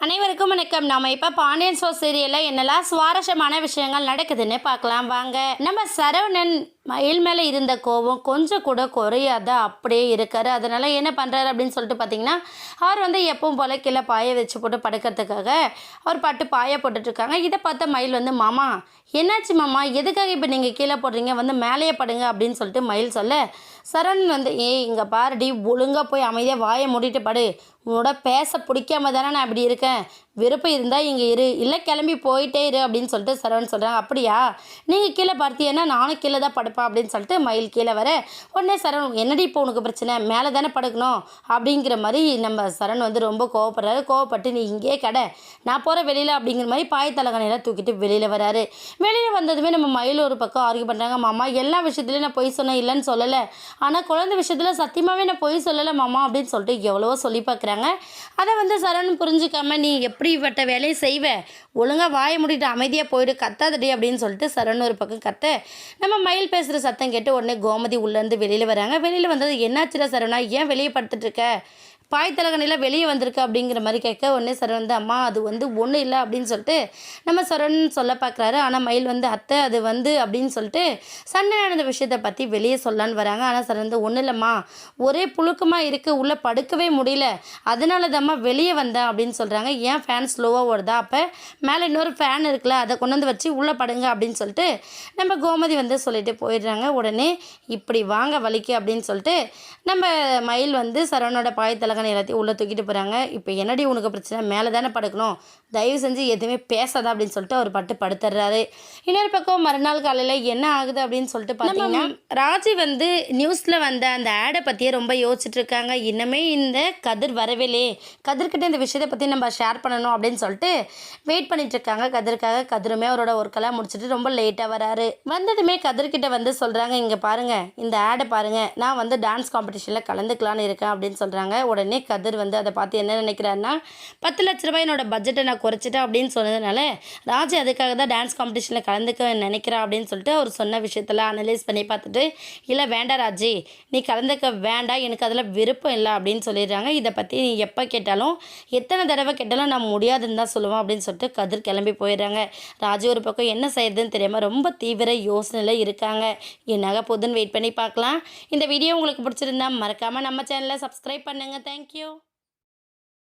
அனைவருக்கும் வணக்கம். நாம இப்போ பாண்டியன் ஸ்டோர்ஸ் சீரியலில் என்னெல்லாம் சுவாரஸ்யமான விஷயங்கள் நடக்குதுன்னு பார்க்கலாம் வாங்க. நம்ம சரவணன் மயில் மேலே இருந்த கோபம் கொஞ்சம் கூட குறையாத அப்படியே இருக்காரு. அதனால் என்ன பண்ணுறாரு அப்படின்னு சொல்லிட்டு பார்த்தீங்கன்னா, அவர் எப்பவும் போல் கீழே பாய வச்சு போட்டு படுக்கிறதுக்காக அவர் பாட்டு பாய போட்டுட்ருக்காங்க. இதை பார்த்த மயில் மாமா என்னாச்சு மாமா, எதுக்காக இப்போ நீங்கள் கீழே போடுறீங்க, மேலேயே படுங்க அப்படின்னு சொல்லிட்டு மயில் சொல்ல, சரவணன் இங்கே பாருடி, ஒழுங்காக போய் அமைதியாக வாயை மூடிட்டு படு, உன்னோட பேச பிடிக்காம தானே நான் இப்படி இருக்கேன், விருப்பம் இருந்தால் இங்கே இரு, இல்லை கிளம்பி போயிட்டே இரு அப்படின்னு சொல்லிட்டு சரவணன் சொல்கிறாங்க. அப்படியா, நீங்கள் கீழே பார்த்தீங்கன்னா நானும் கீழே தான் படுப்பேன் அப்படின்னு சொல்லிட்டு மயில் கீழே வர, உடனே சரவணன் என்னடி இப்போ உனக்கு பிரச்சனை, மேலே தானே படுக்கணும் அப்படிங்கிற மாதிரி நம்ம சரவணன் ரொம்ப கோவப்படுறாரு. கோவப்பட்டு நீ இங்கே கடை, நான் போகிற வெளியில் அப்படிங்கிற மாதிரி பாயத்தலகனையெல்லாம் தூக்கிட்டு வெளியில் வராரு. வெளியில் வந்ததுமே நம்ம மயில் ஒரு பக்கம் ஆர்கியூ பண்ணுறாங்க. மாமா எல்லா விஷயத்துலையும் நான் பொய் சொன்னேன் இல்லைன்னு சொல்லலை, ஆனால் குழந்தை விஷயத்தில் சத்தியமாகவே நான் பொய் சொல்லலை மாமா அப்படின்னு சொல்லிட்டு எவ்வளவோ சொல்லி பார்க்குறாங்க. அதை சரவணன் புரிஞ்சுக்காம நீ எப்படிப்பட்ட வேலையை செய்வ, ஒழுங்காக வாயை மூடிட்டு அமைதியாக போயிடு, கத்தாதடி அப்படின்னு சொல்லிட்டு சரவணன் ஒரு பக்கம் கத்த, நம்ம மயில் பேசுகிற சத்தம் கேட்டு உடனே கோமதி உள்ளேருந்து வெளியில் வராங்க. வெளியில் வந்தது என்னாச்சுடா சரவணா, ஏன் வெளியே படுத்துட்ருக்க, பாய்த்தலகனையில் வெளியே வந்திருக்கு அப்படிங்கிற மாதிரி கேட்க, உடனே சரவணன் அம்மா அது ஒன்றும் இல்லை அப்படின்னு சொல்லிட்டு நம்ம சரவணன் சொல்ல பார்க்குறாரு. ஆனால் மயில் அத்தை அது அப்படின்னு சொல்லிட்டு சண்டை நடந்த விஷயத்தை பற்றி வெளியே சொல்லலான்னு வராங்க. ஆனால் சரவணன் ஒன்றும் இல்லைம்மா, ஒரே புழுக்கமாக இருக்குது, உள்ளே படுக்கவே முடியல, அதனால தான்மா வெளியே வந்தேன் அப்படின்னு சொல்கிறாங்க. ஏன் ஃபேன் ஸ்லோவாக ஓடுதா, அப்போ மேலே இன்னொரு ஃபேன் இருக்குல்ல, அதை கொண்டு வச்சு உள்ளே படுங்க அப்படின்னு சொல்லிட்டு நம்ம கோமதி சொல்லிட்டு போயிடுறாங்க. உடனே இப்படி வாங்க வலிக்கு அப்படின்னு சொல்லிட்டு நம்ம மயில் சரவணோட பாய்த்தலகனை எல்லாத்தையும் உள்ளே தூக்கிட்டு போகிறாங்க. இப்போ என்னடி உனக்கு பிரச்சனை, மேலே தானே படுக்கணும், தயவு செஞ்சு எதுவுமே பேசாத அப்படின்னு சொல்லிட்டு அவர் படுத்துடுறாரு. இன்னொரு பக்கம் மறுநாள் காலையில் என்ன ஆகுது அப்படின்னு சொல்லிட்டு பார்த்தீங்கன்னா, ராஜி நியூஸில் வந்த அந்த ஆடை பற்றியே ரொம்ப யோசிச்சுட்டு இருக்காங்க. இன்னமே இந்த கதிர் வரவேலே, கதிர்கிட்ட இந்த விஷயத்தை பற்றி நம்ம ஷேர் பண்ணணும் அப்படின்னு சொல்லிட்டு வெயிட் பண்ணிட்டு இருக்காங்க கதிர்க்காக. கதிருமே அவரோட ஒர்க்கெல்லாம் முடிச்சுட்டு ரொம்ப லேட்டாக வராரு. வந்ததுமே கதிர்கிட்ட சொல்கிறாங்க, இங்கே பாருங்கள், இந்த ஆடை பாருங்கள், நான் டான்ஸ் காம்படிஷனில் கலந்துக்கலான்னு இருக்கேன் அப்படின்னு சொல்கிறாங்க. உடனே கதிர் அதை பார்த்து என்ன நினைக்கிறாருன்னா, 10 லட்ச ரூபாய் என்னோட பட்ஜெட்டை நான் குறைச்சிட்டேன் அப்படின்னு சொன்னதுனால ராஜி அதுக்காக தான் டான்ஸ் காம்படிஷனில் கலந்துக்க நினைக்கிறா அப்படின்னு சொல்லிட்டு அவர் சொன்ன விஷயத்தெல்லாம் அனலைஸ் பண்ணி பார்த்துட்டு, இல்லை வேண்டாம் ராஜி, நீ கலந்துக்க வேண்டாம், எனக்கு அதில் விருப்பம் இல்லை அப்படின்னு சொல்லிடுறாங்க. இதை பற்றி நீ எப்போ கேட்டாலும் எத்தனை தடவை கேட்டாலும் நான் முடியாதுன்னு தான் சொல்லுவோம் அப்படின்னு சொல்லிட்டு கதிர் கிளம்பி போயிடுறாங்க. ராஜி ஒரு பக்கம் என்ன செய்யறதுன்னு தெரியாமல் ரொம்ப தீவிர யோசனையில் இருக்காங்க. என்னாக போதுன்னு வெயிட் பண்ணி பார்க்கலாம். இந்த வீடியோ உங்களுக்கு பிடிச்சிருந்தா மறக்காமல் நம்ம சேனலை சப்ஸ்கிரைப் பண்ணுங்கள். தேங்க்யூ.